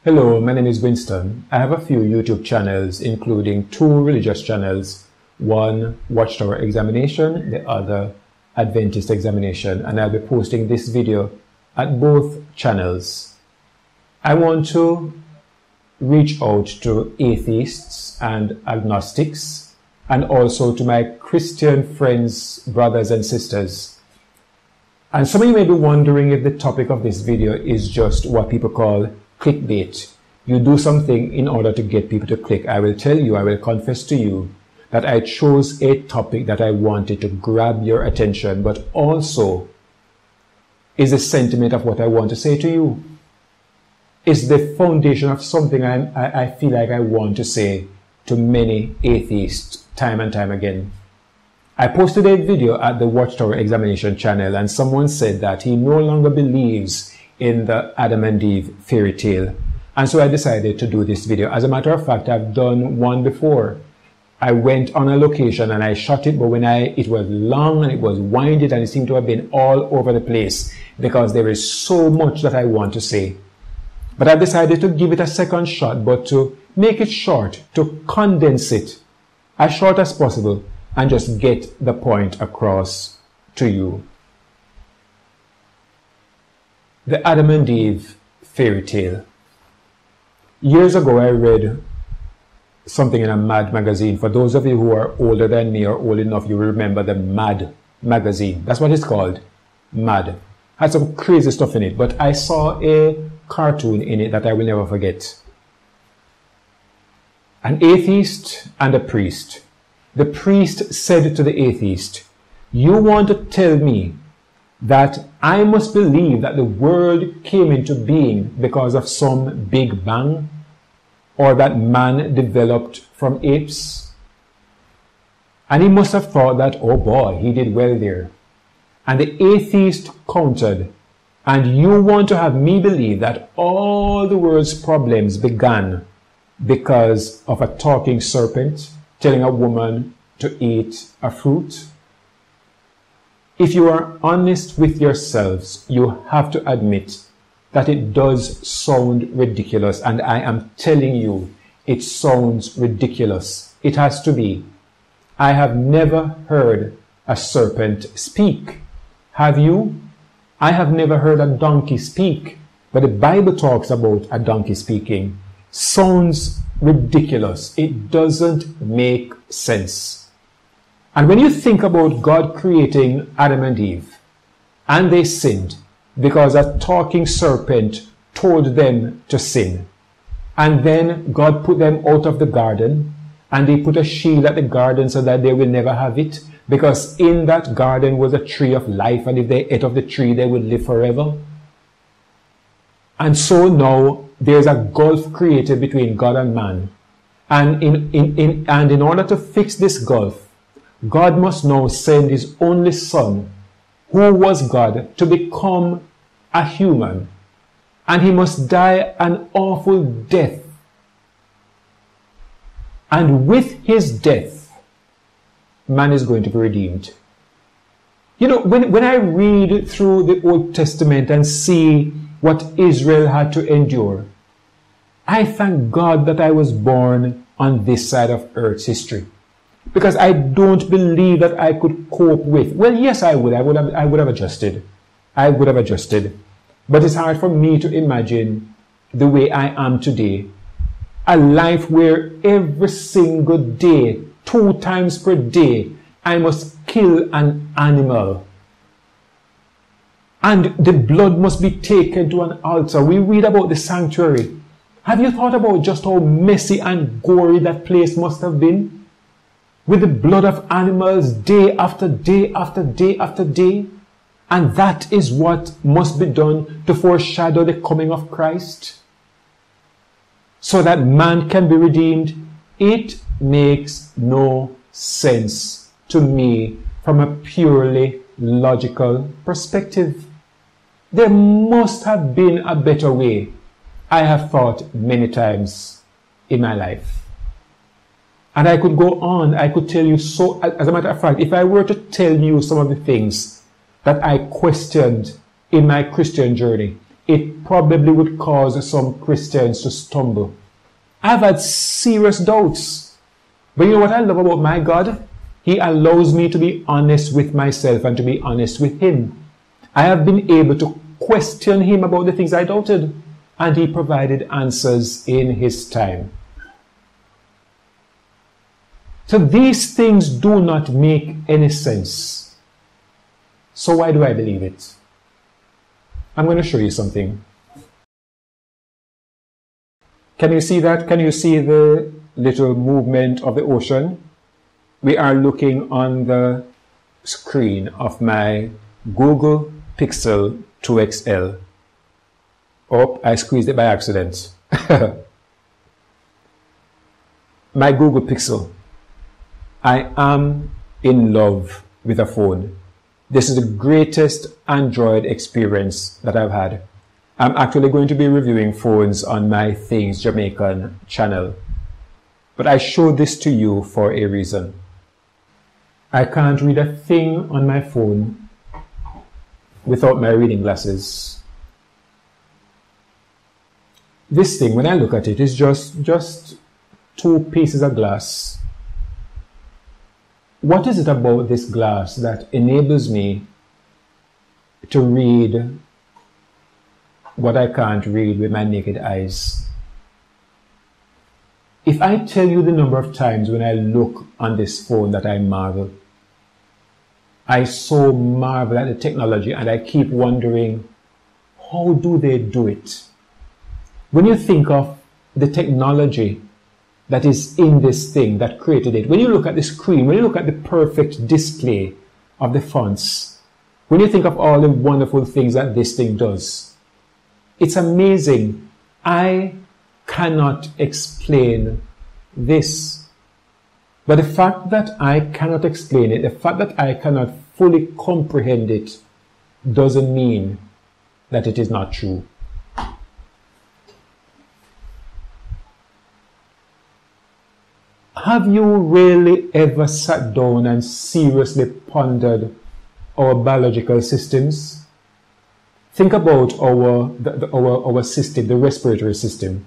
Hello, my name is Winston. I have a few YouTube channels, including two religious channels, one Watchtower Examination, the other Adventist Examination, and I'll be posting this video at both channels. I want to reach out to atheists and agnostics, and also to my Christian friends, brothers and sisters. And some of you may be wondering if the topic of this video is just what people call clickbait. You do something in order to get people to click. I will tell you, I will confess to you that I chose a topic that I wanted to grab your attention, but also is a sentiment of what I want to say to you. It's the foundation of something I feel like I want to say to many atheists time and time again. I posted a video at the Watchtower Examination channel, and someone said that he no longer believes in the Adam and Eve fairy tale. And so I decided to do this video. As a matter of fact, I've done one before. I went on a location and I shot it, but it was long and it was winded and it seemed to have been all over the place because there is so much that I want to say. But I decided to give it a second shot, but to make it short, to condense it as short as possible and just get the point across to you. The Adam and Eve fairy tale. Years ago, I read something in a Mad magazine. For those of you who are older than me or old enough, you will remember the Mad magazine. That's what it's called, Mad. Had some crazy stuff in it, but I saw a cartoon in it that I will never forget. An atheist and a priest. The priest said to the atheist, "You want to tell me that I must believe that the world came into being because of some big bang, or that man developed from apes?" And he must have thought that, oh boy, he did well there. And the atheist countered, "And you want to have me believe that all the world's problems began because of a talking serpent telling a woman to eat a fruit?" If you are honest with yourselves, you have to admit that it does sound ridiculous, and I am telling you, it sounds ridiculous. It has to be. I have never heard a serpent speak. Have you? I have never heard a donkey speak, but the Bible talks about a donkey speaking. Sounds ridiculous. It doesn't make sense. And when you think about God creating Adam and Eve, and they sinned because a talking serpent told them to sin, and then God put them out of the garden, and he put a shield at the garden so that they will never have it, because in that garden was a tree of life, and if they ate of the tree, they would live forever. And so now there's a gulf created between God and man. And in order to fix this gulf, God must now send his only son, who was God, to become a human. And he must die an awful death. And with his death, man is going to be redeemed. You know, when I read through the Old Testament and see what Israel had to endure, I thank God that I was born on this side of Earth's history. Because I don't believe that I could cope with. Well, yes, I would. I would have adjusted. I would have adjusted. But it's hard for me to imagine the way I am today. A life where every single day, 2 times per day, I must kill an animal. And the blood must be taken to an altar. We read about the sanctuary. Have you thought about just how messy and gory that place must have been? With the blood of animals day after day after day after day. And that is what must be done to foreshadow the coming of Christ, so that man can be redeemed. It makes no sense to me from a purely logical perspective. There must have been a better way, I have thought many times in my life. And I could go on, I could tell you so, as a matter of fact, if I were to tell you some of the things that I questioned in my Christian journey, it probably would cause some Christians to stumble. I've had serious doubts. But you know what I love about my God? He allows me to be honest with myself and to be honest with Him. I have been able to question Him about the things I doubted, and He provided answers in His time. So these things do not make any sense. So why do I believe it? I'm going to show you something. Can you see that? Can you see the little movement of the ocean? We are looking on the screen of my Google Pixel 2 XL. Oh, I squeezed it by accident. My Google Pixel. I am in love with a phone. This is the greatest Android experience that I've had. I'm actually going to be reviewing phones on my Things Jamaican channel. But I show this to you for a reason. I can't read a thing on my phone without my reading glasses. This thing, when I look at it, is just two pieces of glass. What is it about this glass that enables me to read what I can't read with my naked eyes? If I tell you the number of times when I look on this phone that I marvel, I so marvel at the technology, and I keep wondering, how do they do it? When you think of the technology that is in this thing that created it, when you look at the screen, when you look at the perfect display of the fonts, when you think of all the wonderful things that this thing does, it's amazing. I cannot explain this. But the fact that I cannot explain it, the fact that I cannot fully comprehend it, doesn't mean that it is not true. Have you really ever sat down and seriously pondered our biological systems? Think about our system, the respiratory system.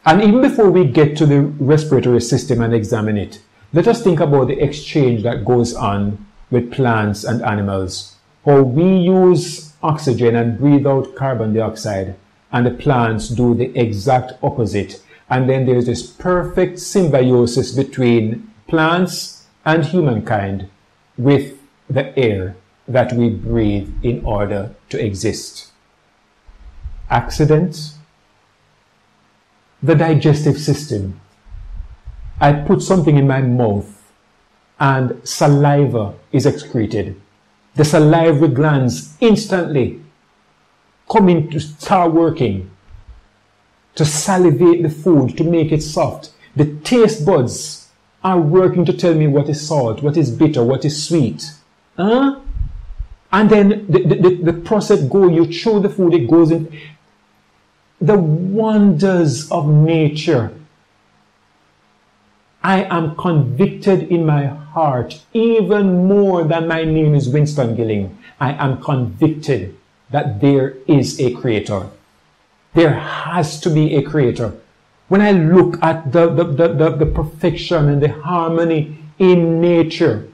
And even before we get to the respiratory system and examine it, let us think about the exchange that goes on with plants and animals. How we use oxygen and breathe out carbon dioxide, and the plants do the exact opposite. And then there's this perfect symbiosis between plants and humankind with the air that we breathe in order to exist. Accident? The digestive system. I put something in my mouth and saliva is excreted. The salivary glands instantly come in to start working to salivate the food, to make it soft. The taste buds are working to tell me what is salt, what is bitter, what is sweet. And then the process goes, you chew the food, it goes in. The wonders of nature. I am convicted in my heart, even more than my name is Winston Gilling. I am convicted that there is a creator. There has to be a creator. When I look at the perfection and the harmony in nature,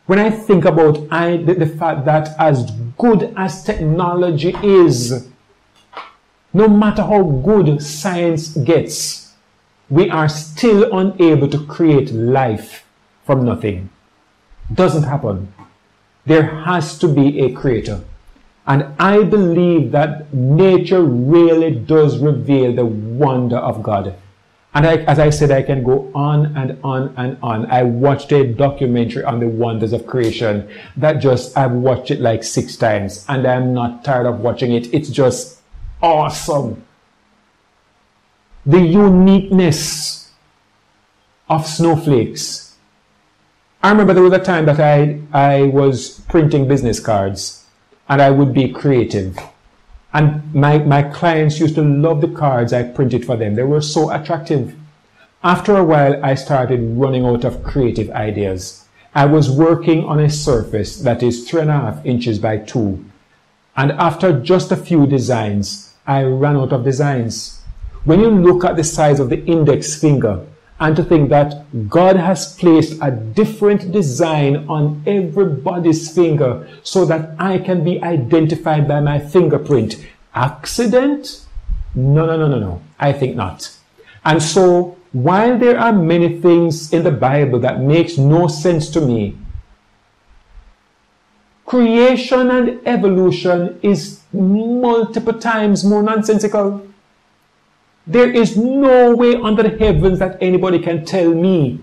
when I think about the fact that as good as technology is, no matter how good science gets, we are still unable to create life from nothing. Doesn't happen. There has to be a creator. And I believe that nature really does reveal the wonder of God. And as I said, I can go on and on and on. I watched a documentary on the wonders of creation that I've watched it like 6 times, and I'm not tired of watching it. It's just awesome. The uniqueness of snowflakes. I remember there was a time that I was printing business cards, and I would be creative. And my clients used to love the cards I printed for them. They were so attractive. After a while, I started running out of creative ideas. I was working on a surface that is 3.5 inches by 2. And after just a few designs, I ran out of designs. When you look at the size of the index finger, and to think that God has placed a different design on everybody's finger so that I can be identified by my fingerprint. Accident? No. I think not. And so, while there are many things in the Bible that makes no sense to me, creation and evolution is multiple times more nonsensical. There is no way under the heavens that anybody can tell me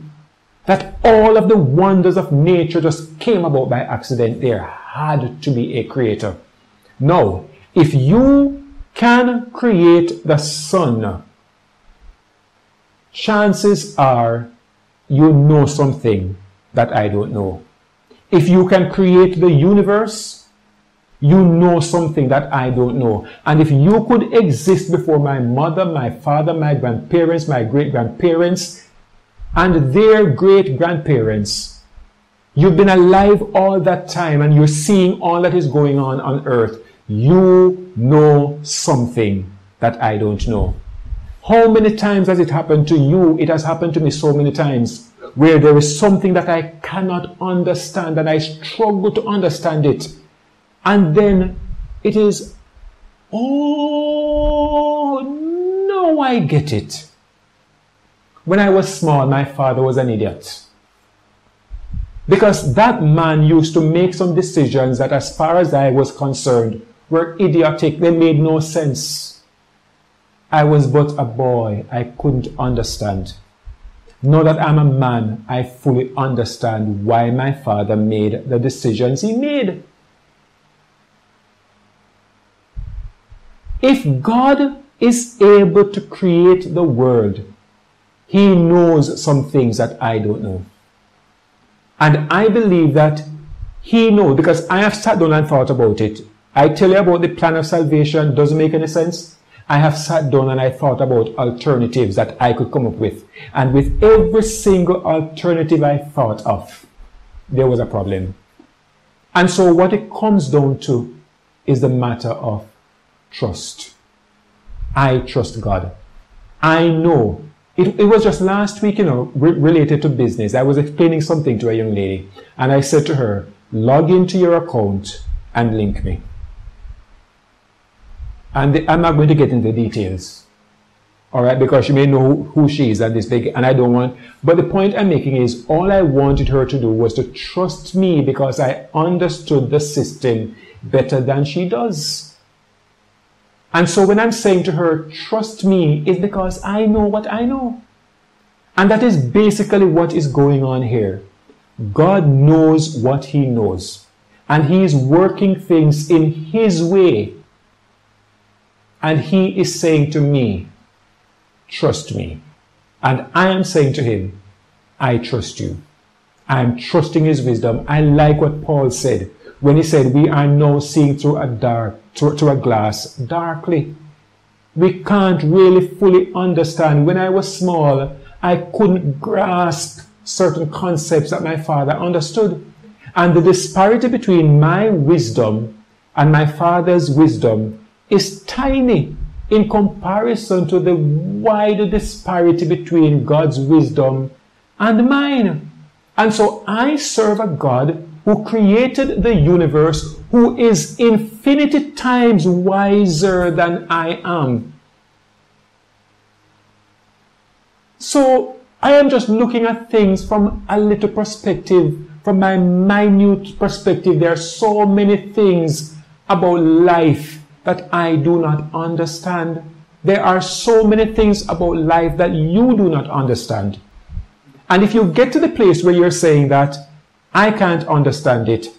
that all of the wonders of nature just came about by accident. There had to be a creator. No, if you can create the sun, chances are you know something that I don't know. If you can create the universe, you know something that I don't know. And if you could exist before my mother, my father, my grandparents, my great-grandparents, and their great-grandparents, you've been alive all that time and you're seeing all that is going on earth, you know something that I don't know. How many times has it happened to you? It has happened to me so many times, where there is something that I cannot understand and I struggle to understand it. And then it is, oh, no, I get it. When I was small, my father was an idiot. Because that man used to make some decisions that, as far as I was concerned, were idiotic. They made no sense. I was but a boy. I couldn't understand. Now that I'm a man, I fully understand why my father made the decisions he made. If God is able to create the world, He knows some things that I don't know. And I believe that He knows, because I have sat down and thought about it. I tell you about the plan of salvation, doesn't make any sense. I have sat down and I thought about alternatives that I could come up with. And with every single alternative I thought of, there was a problem. And so what it comes down to is the matter of trust. I trust God. I know. It was just last week, related to business. I was explaining something to a young lady, and I said to her, log into your account and link me. And I'm not going to get into details, all right, because you may know who she is and this big, and I don't want. But the point I'm making is, all I wanted her to do was to trust me because I understood the system better than she does. And so when I'm saying to her, trust me, it's because I know what I know. And that is basically what is going on here. God knows what He knows. And He is working things in His way. And He is saying to me, trust me. And I am saying to Him, I trust you. I am trusting His wisdom. I like what Paul said when he said, we are now seeing through a glass darkly. We can't really fully understand. When I was small, I couldn't grasp certain concepts that my father understood. And the disparity between my wisdom and my father's wisdom is tiny in comparison to the wider disparity between God's wisdom and mine. And so I serve a God who created the universe, who is infinity times wiser than I am. So I am just looking at things from a little perspective, from my minute perspective. There are so many things about life that I do not understand. There are so many things about life that you do not understand. And if you get to the place where you're saying that, I can't understand it,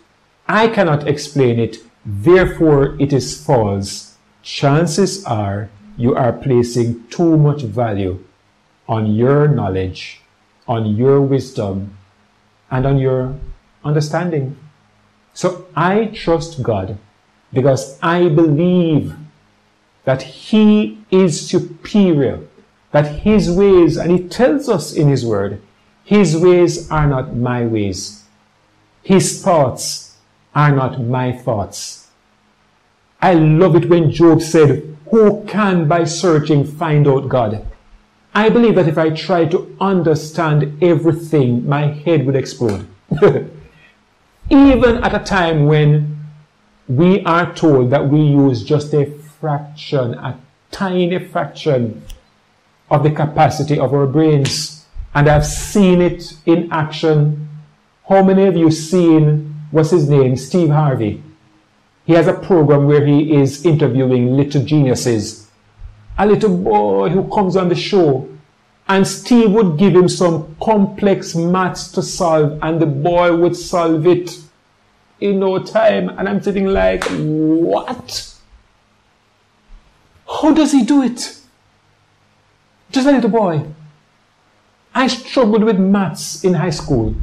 I cannot explain it, therefore it is false, chances are you are placing too much value on your knowledge, on your wisdom, and on your understanding. So I trust God because I believe that He is superior, that His ways, and He tells us in His word, His ways are not my ways. His thoughts are not my thoughts. I love it when Job said, who can by searching find out God? I believe that if I tried to understand everything, my head would explode. Even at a time when we are told that we use just a fraction, a tiny fraction of the capacity of our brains. And I've seen it in action. How many of you seen, what's his name, Steve Harvey? He has a program where he is interviewing little geniuses. A little boy who comes on the show, and Steve would give him some complex maths to solve, and the boy would solve it in no time. And I'm sitting like, what? How does he do it? Just a little boy. I struggled with maths in high school.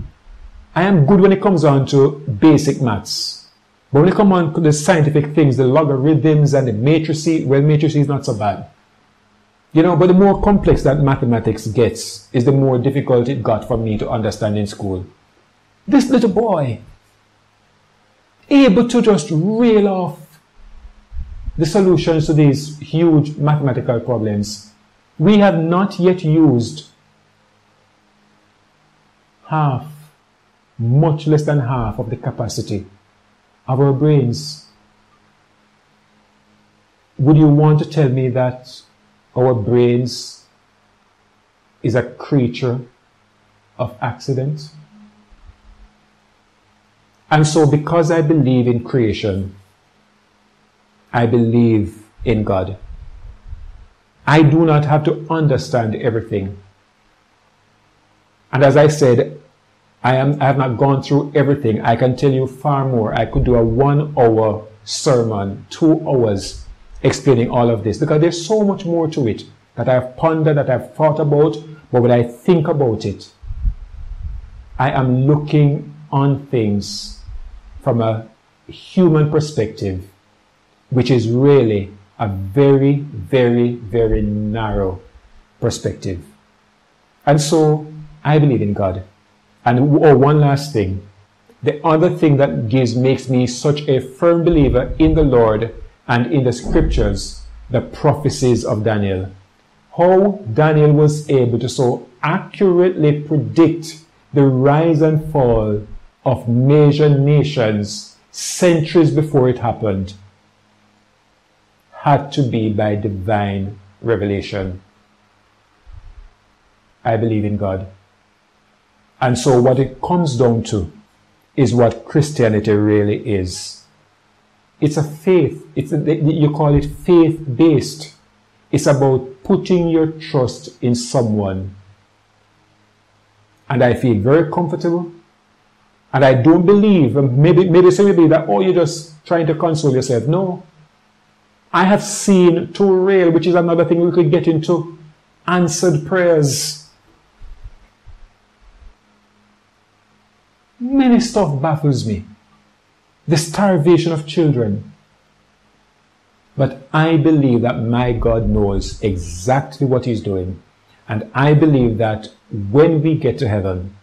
I am good when it comes on to basic maths. But when it comes on to the scientific things, the logarithms and the matrices, well, matrices is not so bad. You know, but the more complex that mathematics gets is the more difficult it got for me to understand in school. This little boy, able to just reel off the solutions to these huge mathematical problems. We have not yet used half, much less than half of the capacity of our brains. Would you want to tell me that our brains is a creature of accident? And so because I believe in creation, I believe in God. I do not have to understand everything. And as I said, I have not gone through everything. I can tell you far more. I could do a 1 hour sermon, 2 hours explaining all of this, because there's so much more to it that I've pondered, that I've thought about. But when I think about it, I am looking on things from a human perspective, which is really a very, very, very narrow perspective. And so I believe in God. And one last thing. The other thing that makes me such a firm believer in the Lord and in the scriptures, the prophecies of Daniel. How Daniel was able to so accurately predict the rise and fall of major nations centuries before it happened had to be by divine revelation. I believe in God. And so what it comes down to is what Christianity really is. It's a faith. You call it faith-based. It's about putting your trust in someone. And I feel very comfortable. And I don't believe, maybe some believe that, oh, you're just trying to console yourself. No. I have seen too real, which is another thing we could get into, answered prayers. Many stuff baffles me. The starvation of children. But I believe that my God knows exactly what He's doing. And I believe that when we get to heaven,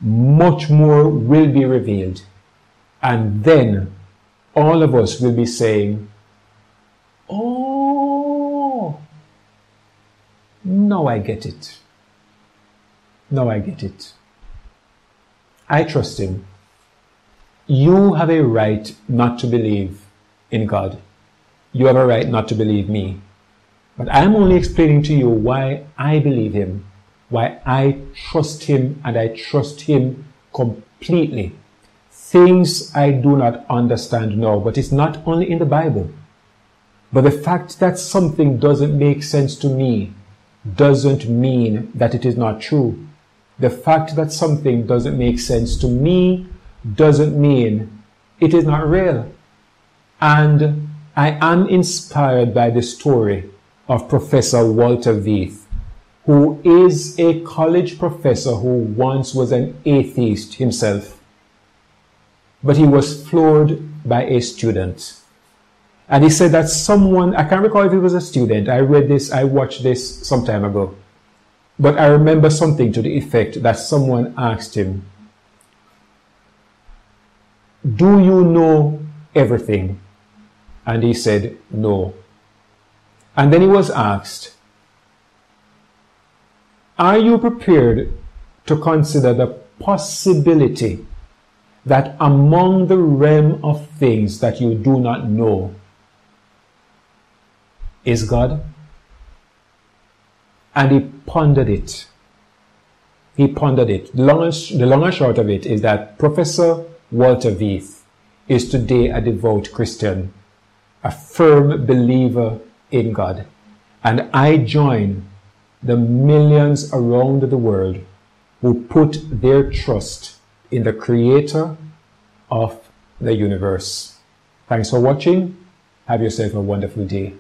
much more will be revealed. And then all of us will be saying, oh, now I get it. Now I get it. I trust Him. You have a right not to believe in God. You have a right not to believe me. But I am only explaining to you why I believe Him, why I trust Him, and I trust Him completely. Things I do not understand now, but it's not only in the Bible. But the fact that something doesn't make sense to me doesn't mean that it is not true. The fact that something doesn't make sense to me doesn't mean it is not real. And I am inspired by the story of Professor Walter Veith, who is a college professor who once was an atheist himself. But he was floored by a student. And he said that someone, I can't recall if it was a student, I watched this some time ago. But I remember something to the effect that someone asked him, do you know everything? And he said, no. And then he was asked, are you prepared to consider the possibility that among the realm of things that you do not know is God? And he pondered it. He pondered it. The long and short of it is that Professor Walter Veith is today a devout Christian, a firm believer in God. And I join the millions around the world who put their trust in the Creator of the universe. Thanks for watching. Have yourself a wonderful day.